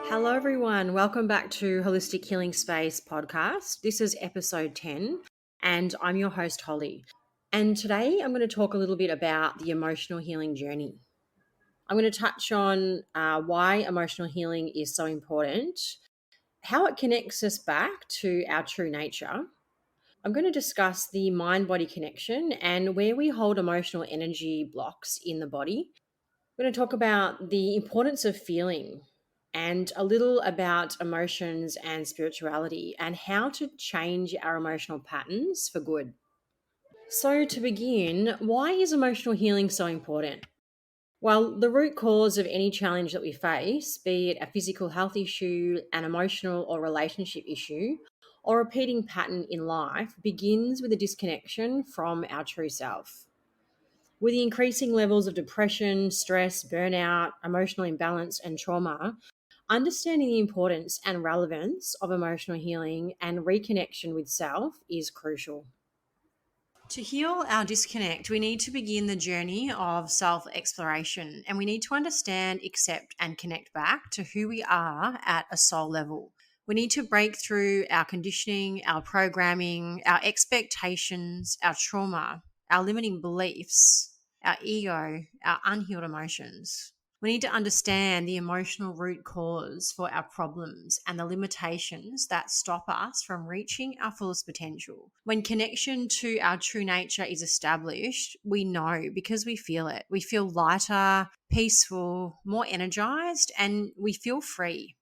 Hello, everyone. Welcome back to Holistic Healing Space podcast. This is episode 10, and I'm your host, Holly. And today I'm going to talk a little bit about the emotional healing journey. I'm going to touch on why emotional healing is so important, how it connects us back to our true nature. I'm going to discuss the mind body connection and where we hold emotional energy blocks in the body. We're going to talk about the importance of feeling and a little about emotions and spirituality and how to change our emotional patterns for good. So, to begin, why is emotional healing so important? Well, the root cause of any challenge that we face, be it a physical health issue, an emotional or relationship issue, or repeating pattern in life, begins with a disconnection from our true self. With the increasing levels of depression, stress, burnout, emotional imbalance, and trauma, understanding the importance and relevance of emotional healing and reconnection with self is crucial. To heal our disconnect, we need to begin the journey of self exploration and we need to understand, accept, and connect back to who we are at a soul level. We need to break through our conditioning, our programming, our expectations, our trauma, our limiting beliefs, our ego, our unhealed emotions. We need to understand the emotional root cause for our problems and the limitations that stop us from reaching our fullest potential. When connection to our true nature is established, we know because we feel it. We feel lighter, peaceful, more energized, and we feel free.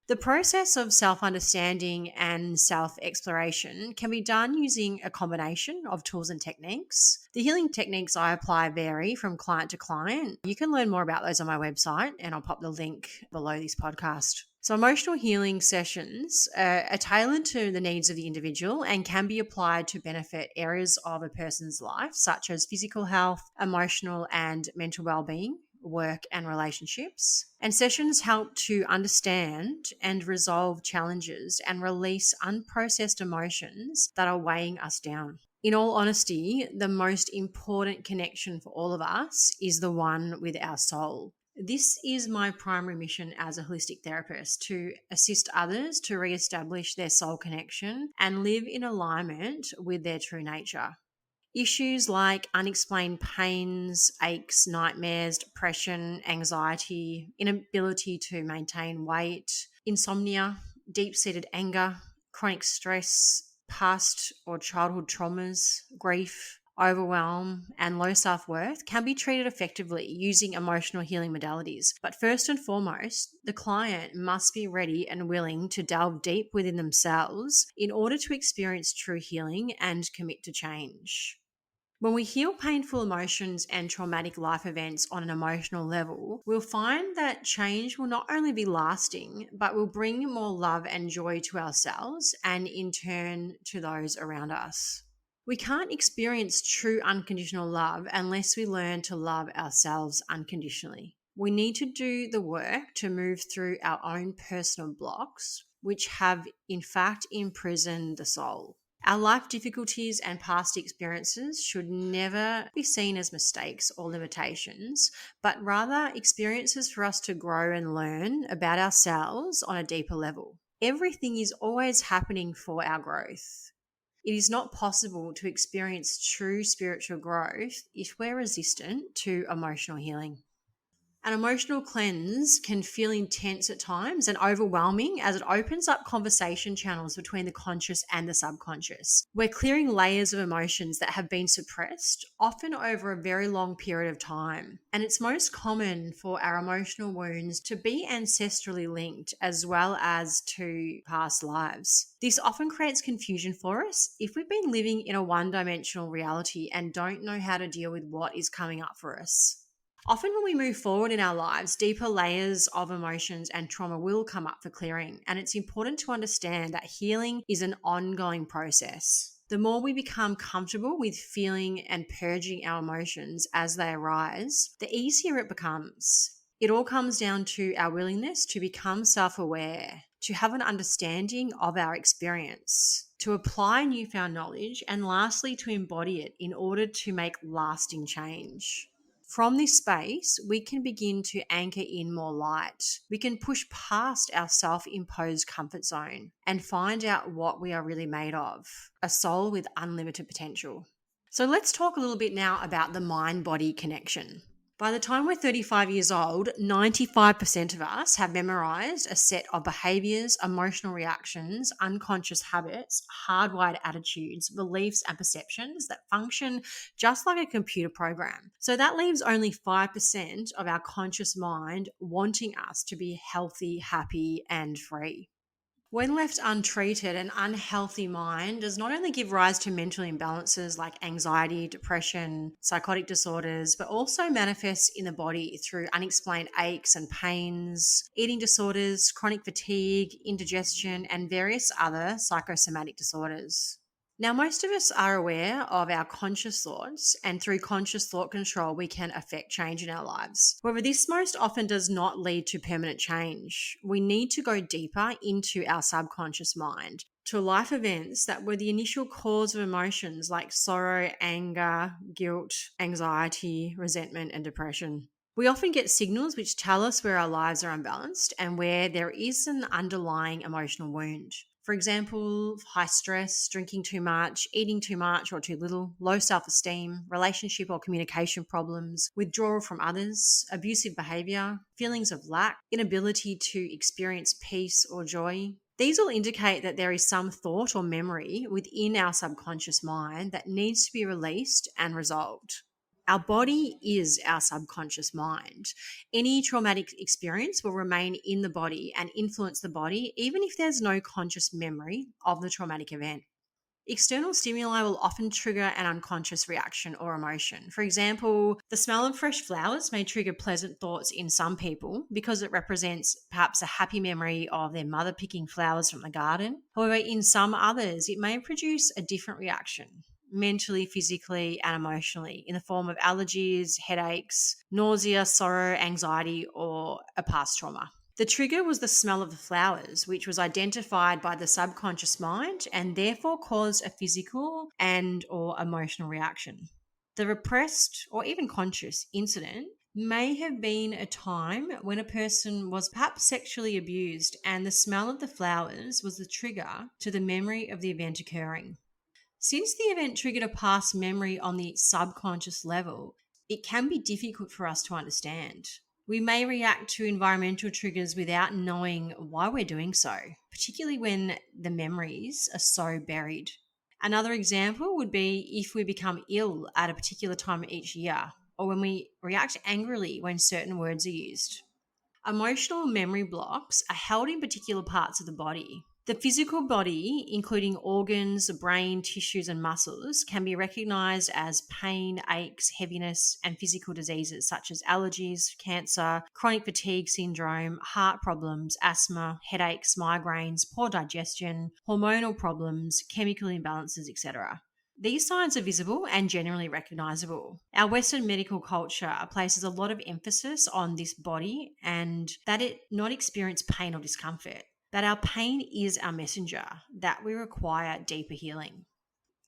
The process of self understanding and self exploration can be done using a combination of tools and techniques. The healing techniques I apply vary from client to client. You can learn more about those on my website, and I'll pop the link below this podcast. So, emotional healing sessions are tailored to the needs of the individual and can be applied to benefit areas of a person's life, such as physical health, emotional and mental well-being, work, and relationships. And sessions help to understand and resolve challenges and release unprocessed emotions that are weighing us down. In all honesty, the most important connection for all of us is the one with our soul. This is my primary mission as a holistic therapist, to assist others to re-establish their soul connection and live in alignment with their true nature. Issues like unexplained pains, aches, nightmares, depression, anxiety, inability to maintain weight, insomnia, deep-seated anger, chronic stress, past or childhood traumas, grief, overwhelm, and low self-worth can be treated effectively using emotional healing modalities. But first and foremost, the client must be ready and willing to delve deep within themselves in order to experience true healing and commit to change. When we heal painful emotions and traumatic life events on an emotional level, we'll find that change will not only be lasting, but will bring more love and joy to ourselves and in turn to those around us. We can't experience true unconditional love unless we learn to love ourselves unconditionally. We need to do the work to move through our own personal blocks, which have in fact imprisoned the soul. Our life difficulties and past experiences should never be seen as mistakes or limitations, but rather experiences for us to grow and learn about ourselves on a deeper level. Everything is always happening for our growth. It is not possible to experience true spiritual growth if we're resistant to emotional healing. An emotional cleanse can feel intense at times and overwhelming as it opens up conversation channels between the conscious and the subconscious. We're clearing layers of emotions that have been suppressed, often over a very long period of time. And it's most common for our emotional wounds to be ancestrally linked as well as to past lives. This often creates confusion for us if we've been living in a one-dimensional reality and don't know how to deal with what is coming up for us. Often when we move forward in our lives, deeper layers of emotions and trauma will come up for clearing, and it's important to understand that healing is an ongoing process. The more we become comfortable with feeling and purging our emotions as they arise, the easier it becomes. It all comes down to our willingness to become self-aware, to have an understanding of our experience, to apply newfound knowledge, and lastly, to embody it in order to make lasting change. From this space, we can begin to anchor in more light. We can push past our self-imposed comfort zone and find out what we are really made of, a soul with unlimited potential. So let's talk a little bit now about the mind-body connection. By the time we're 35 years old, 95% of us have memorized a set of behaviors, emotional reactions, unconscious habits, hardwired attitudes, beliefs, and perceptions that function just like a computer program. So that leaves only 5% of our conscious mind wanting us to be healthy, happy, and free. When left untreated, an unhealthy mind does not only give rise to mental imbalances like anxiety, depression, psychotic disorders, but also manifests in the body through unexplained aches and pains, eating disorders, chronic fatigue, indigestion, and various other psychosomatic disorders. Now, most of us are aware of our conscious thoughts, and through conscious thought control, we can affect change in our lives. However, this most often does not lead to permanent change. We need to go deeper into our subconscious mind, to life events that were the initial cause of emotions like sorrow, anger, guilt, anxiety, resentment, and depression. We often get signals which tell us where our lives are unbalanced and where there is an underlying emotional wound. For example, high stress, drinking too much, eating too much or too little, low self-esteem, relationship or communication problems, withdrawal from others, abusive behavior, feelings of lack, inability to experience peace or joy. These all indicate that there is some thought or memory within our subconscious mind that needs to be released and resolved. Our body is our subconscious mind. Any traumatic experience will remain in the body and influence the body, even if there's no conscious memory of the traumatic event. External stimuli will often trigger an unconscious reaction or emotion. For example, the smell of fresh flowers may trigger pleasant thoughts in some people because it represents perhaps a happy memory of their mother picking flowers from the garden. However, in some others, it may produce a different reaction, mentally, physically, and emotionally, in the form of allergies, headaches, nausea, sorrow, anxiety, or a past trauma. The trigger was the smell of the flowers, which was identified by the subconscious mind and therefore caused a physical and or emotional reaction. The repressed or even conscious incident may have been a time when a person was perhaps sexually abused and the smell of the flowers was the trigger to the memory of the event occurring. Since the event triggered a past memory on the subconscious level, it can be difficult for us to understand. We may react to environmental triggers without knowing why we're doing so, particularly when the memories are so buried. Another example would be if we become ill at a particular time each year, or when we react angrily when certain words are used. Emotional memory blocks are held in particular parts of the body. The physical body, including organs, brain, tissues, and muscles, can be recognized as pain, aches, heaviness, and physical diseases such as allergies, cancer, chronic fatigue syndrome, heart problems, asthma, headaches, migraines, poor digestion, hormonal problems, chemical imbalances, etc. These signs are visible and generally recognizable. Our Western medical culture places a lot of emphasis on this body and that it not experience pain or discomfort, that our pain is our messenger, that we require deeper healing.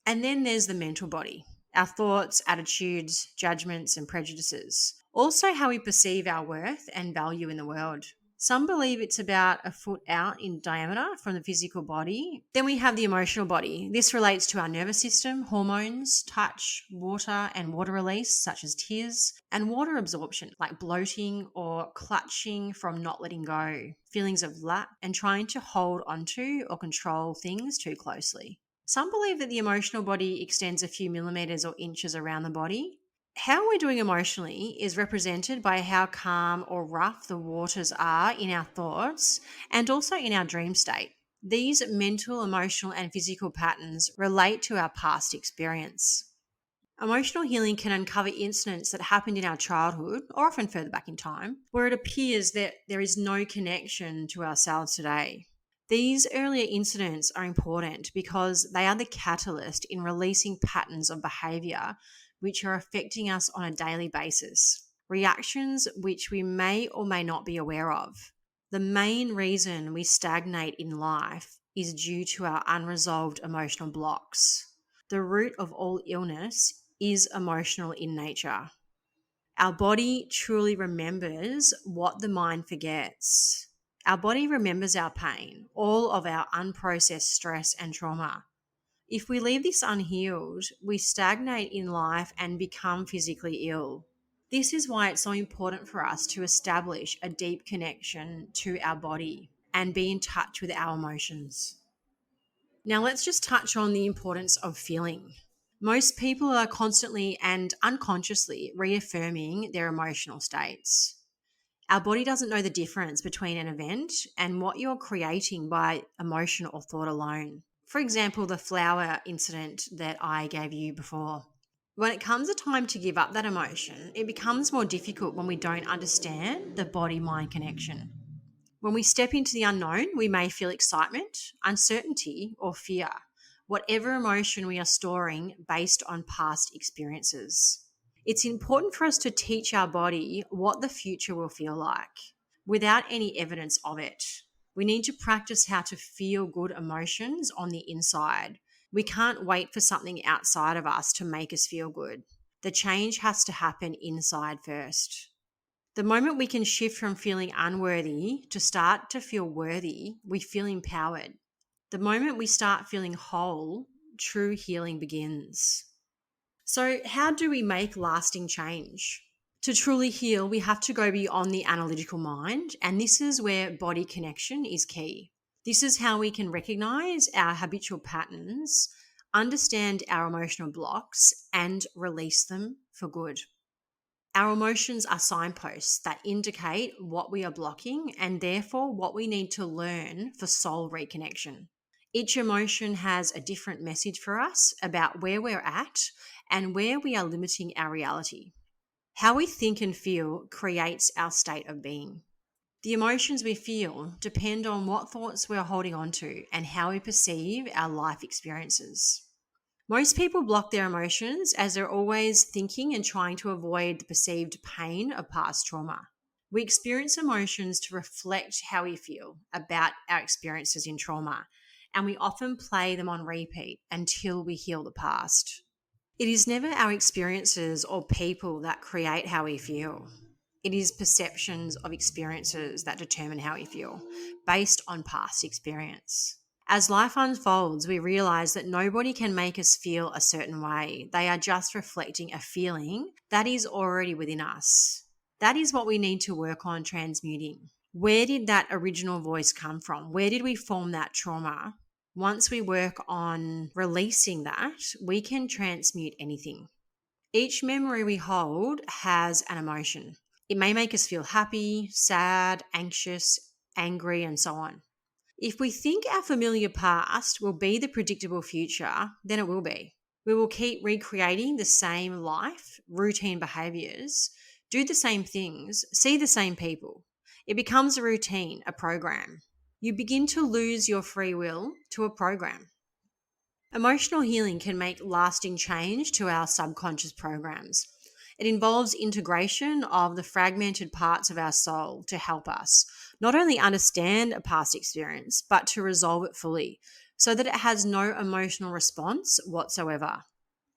And then there's the mental body, our thoughts, attitudes, judgments, and prejudices. Also, how we perceive our worth and value in the world. Some believe it's about a foot out in diameter from the physical body. Then we have the emotional body. This relates to our nervous system, hormones, touch, water and water release, such as tears, and water absorption, like bloating or clutching from not letting go, feelings of lack, and trying to hold onto or control things too closely. Some believe that the emotional body extends a few millimeters or inches around the body. How we're doing emotionally is represented by how calm or rough the waters are in our thoughts and also in our dream state. These mental, emotional, and physical patterns relate to our past experience. Emotional healing can uncover incidents that happened in our childhood, or often further back in time, where it appears that there is no connection to ourselves today. These earlier incidents are important because they are the catalyst in releasing patterns of behavior which are affecting us on a daily basis, reactions which we may or may not be aware of. The main reason we stagnate in life is due to our unresolved emotional blocks. The root of all illness is emotional in nature. Our body truly remembers what the mind forgets. Our body remembers our pain, all of our unprocessed stress and trauma. If we leave this unhealed, we stagnate in life and become physically ill. This is why it's so important for us to establish a deep connection to our body and be in touch with our emotions. Now, let's just touch on the importance of feeling. Most people are constantly and unconsciously reaffirming their emotional states. Our body doesn't know the difference between an event and what you're creating by emotion or thought alone. For example, the flower incident that I gave you before. When it comes a time to give up that emotion, it becomes more difficult when we don't understand the body mind connection. When we step into the unknown, we may feel excitement, uncertainty, or fear, whatever emotion we are storing based on past experiences. It's important for us to teach our body what the future will feel like without any evidence of it. We need to practice how to feel good emotions on the inside. We can't wait for something outside of us to make us feel good. The change has to happen inside first. The moment we can shift from feeling unworthy to start to feel worthy, we feel empowered. The moment we start feeling whole, true healing begins. So, how do we make lasting change? To truly heal, we have to go beyond the analytical mind, and this is where body connection is key. This is how we can recognize our habitual patterns, understand our emotional blocks, and release them for good. Our emotions are signposts that indicate what we are blocking and therefore what we need to learn for soul reconnection. Each emotion has a different message for us about where we're at and where we are limiting our reality. How we think and feel creates our state of being. The emotions we feel depend on what thoughts we're holding on to and how we perceive our life experiences. Most people block their emotions as they're always thinking and trying to avoid the perceived pain of past trauma. We experience emotions to reflect how we feel about our experiences in trauma, and we often play them on repeat until we heal the past. It is never our experiences or people that create how we feel. It is perceptions of experiences that determine how we feel, based on past experience. As life unfolds, we realize that nobody can make us feel a certain way. They are just reflecting a feeling that is already within us. That is what we need to work on transmuting. Where did that original voice come from? Where did we form that trauma? Once we work on releasing that, we can transmute anything. Each memory we hold has an emotion. It may make us feel happy, sad, anxious, angry, and so on. If we think our familiar past will be the predictable future, then it will be. We will keep recreating the same life, routine behaviors, do the same things, see the same people. It becomes a routine, a program. You begin to lose your free will to a program. Emotional healing can make lasting change to our subconscious programs. It involves integration of the fragmented parts of our soul to help us not only understand a past experience, but to resolve it fully so that it has no emotional response whatsoever.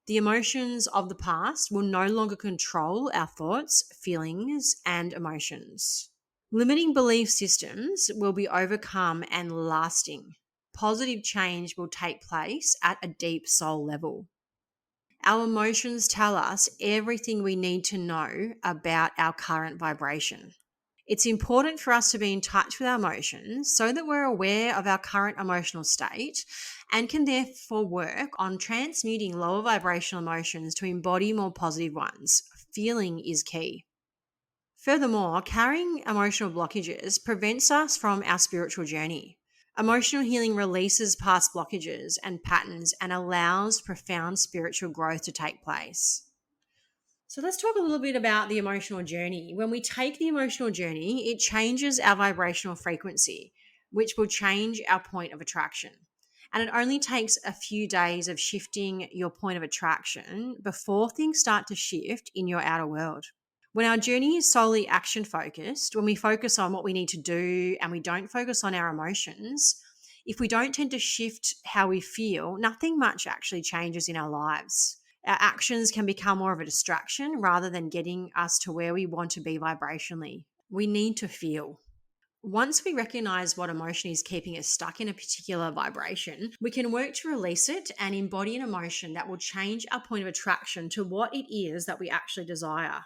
The emotions of the past will no longer control our thoughts, feelings, and emotions. Limiting belief systems will be overcome and lasting. Positive change will take place at a deep soul level. Our emotions tell us everything we need to know about our current vibration. It's important for us to be in touch with our emotions so that we're aware of our current emotional state and can therefore work on transmuting lower vibrational emotions to embody more positive ones. Feeling is key. Furthermore, carrying emotional blockages prevents us from our spiritual journey. Emotional healing releases past blockages and patterns and allows profound spiritual growth to take place. So let's talk a little bit about the emotional journey. When we take the emotional journey, it changes our vibrational frequency, which will change our point of attraction. And it only takes a few days of shifting your point of attraction before things start to shift in your outer world. When our journey is solely action focused, when we focus on what we need to do and we don't focus on our emotions, if we don't tend to shift how we feel, nothing much actually changes in our lives. Our actions can become more of a distraction rather than getting us to where we want to be vibrationally. We need to feel. Once we recognize what emotion is keeping us stuck in a particular vibration, we can work to release it and embody an emotion that will change our point of attraction to what it is that we actually desire.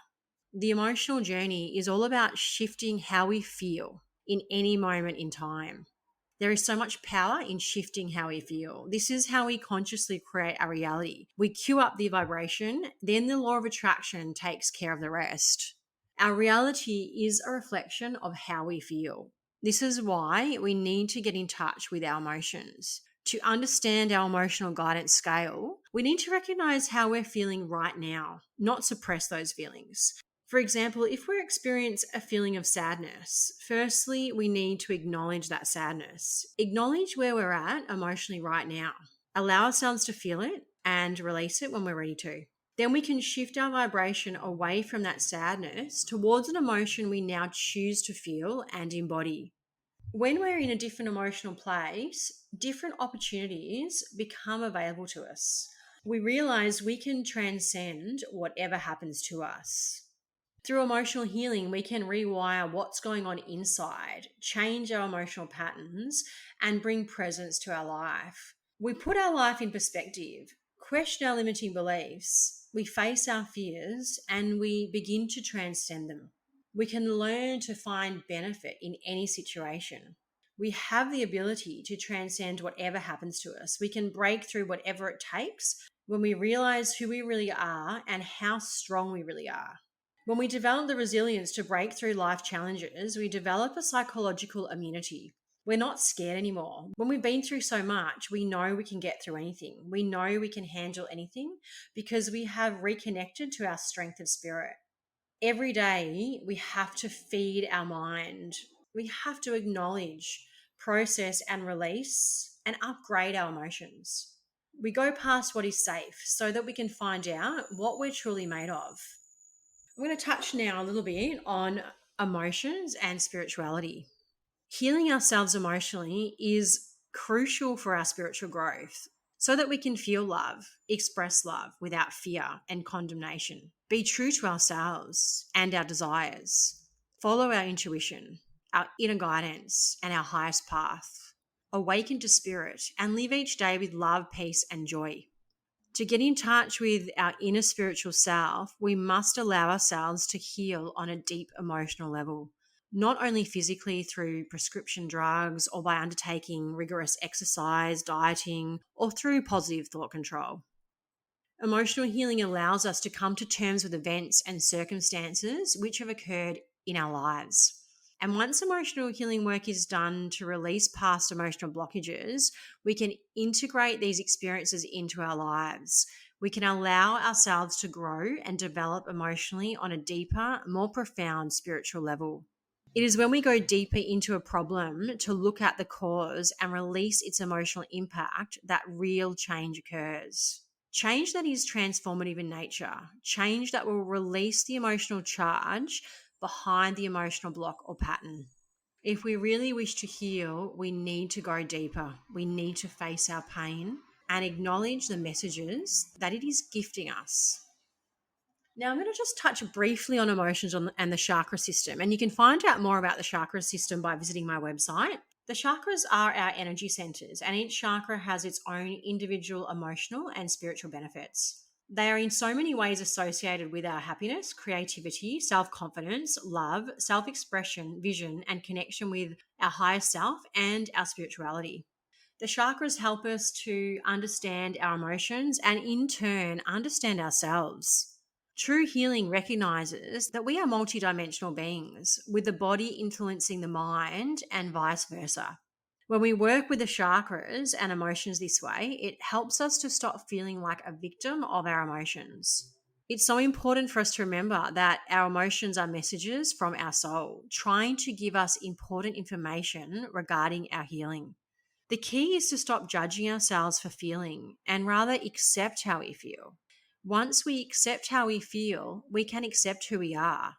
The emotional journey is all about shifting how we feel in any moment in time. There is so much power in shifting how we feel. This is how we consciously create our reality. We cue up the vibration, then the law of attraction takes care of the rest. Our reality is a reflection of how we feel. This is why we need to get in touch with our emotions. To understand our emotional guidance scale, we need to recognize how we're feeling right now, not suppress those feelings. For example, if we experience a feeling of sadness, firstly, we need to acknowledge that sadness. Acknowledge where we're at emotionally right now. Allow ourselves to feel it and release it when we're ready to. Then we can shift our vibration away from that sadness towards an emotion we now choose to feel and embody. When we're in a different emotional place, different opportunities become available to us. We realize we can transcend whatever happens to us. Through emotional healing, we can rewire what's going on inside, change our emotional patterns, and bring presence to our life. We put our life in perspective, question our limiting beliefs, we face our fears, and we begin to transcend them. We can learn to find benefit in any situation. We have the ability to transcend whatever happens to us. We can break through whatever it takes when we realize who we really are and how strong we really are. When we develop the resilience to break through life challenges, we develop a psychological immunity. We're not scared anymore. When we've been through so much, we know we can get through anything. We know we can handle anything because we have reconnected to our strength of spirit. Every day, we have to feed our mind. We have to acknowledge, process, and release and upgrade our emotions. We go past what is safe so that we can find out what we're truly made of. I'm going to touch now a little bit on emotions and spirituality. Healing ourselves emotionally is crucial for our spiritual growth so that we can feel love, express love without fear and condemnation, be true to ourselves and our desires, follow our intuition, our inner guidance, and our highest path, awaken to spirit, and live each day with love, peace, and joy. To get in touch with our inner spiritual self, we must allow ourselves to heal on a deep emotional level, not only physically through prescription drugs or by undertaking rigorous exercise, dieting, or through positive thought control. Emotional healing allows us to come to terms with events and circumstances which have occurred in our lives. And once emotional healing work is done to release past emotional blockages, we can integrate these experiences into our lives. We can allow ourselves to grow and develop emotionally on a deeper, more profound spiritual level. It is when we go deeper into a problem to look at the cause and release its emotional impact that real change occurs. Change that is transformative in nature, change that will release the emotional charge behind the emotional block or pattern. If we really wish to heal, we need to go deeper. We need to face our pain and acknowledge the messages that it is gifting us. Now, I'm going to just touch briefly on emotions and the chakra system. And you can find out more about the chakra system by visiting my website. The chakras are our energy centers, and each chakra has its own individual emotional and spiritual benefits. They are in so many ways associated with our happiness, creativity, self-confidence, love, self-expression, vision, and connection with our higher self and our spirituality. The chakras help us to understand our emotions and in turn understand ourselves. True healing recognizes that we are multidimensional beings, with the body influencing the mind and vice versa. When we work with the chakras and emotions this way, it helps us to stop feeling like a victim of our emotions. It's so important for us to remember that our emotions are messages from our soul, trying to give us important information regarding our healing. The key is to stop judging ourselves for feeling and rather accept how we feel. Once we accept how we feel, we can accept who we are.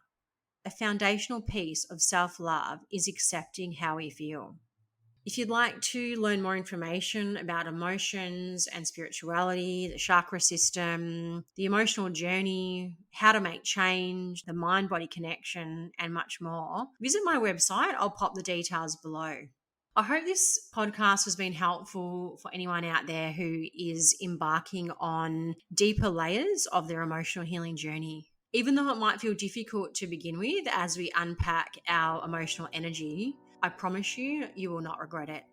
A foundational piece of self-love is accepting how we feel. If you'd like to learn more information about emotions and spirituality, the chakra system, the emotional journey, how to make change, the mind body connection, and much more, visit my website. I'll pop the details below. I hope this podcast has been helpful for anyone out there who is embarking on deeper layers of their emotional healing journey. Even though it might feel difficult to begin with as we unpack our emotional energy, I promise you, you will not regret it.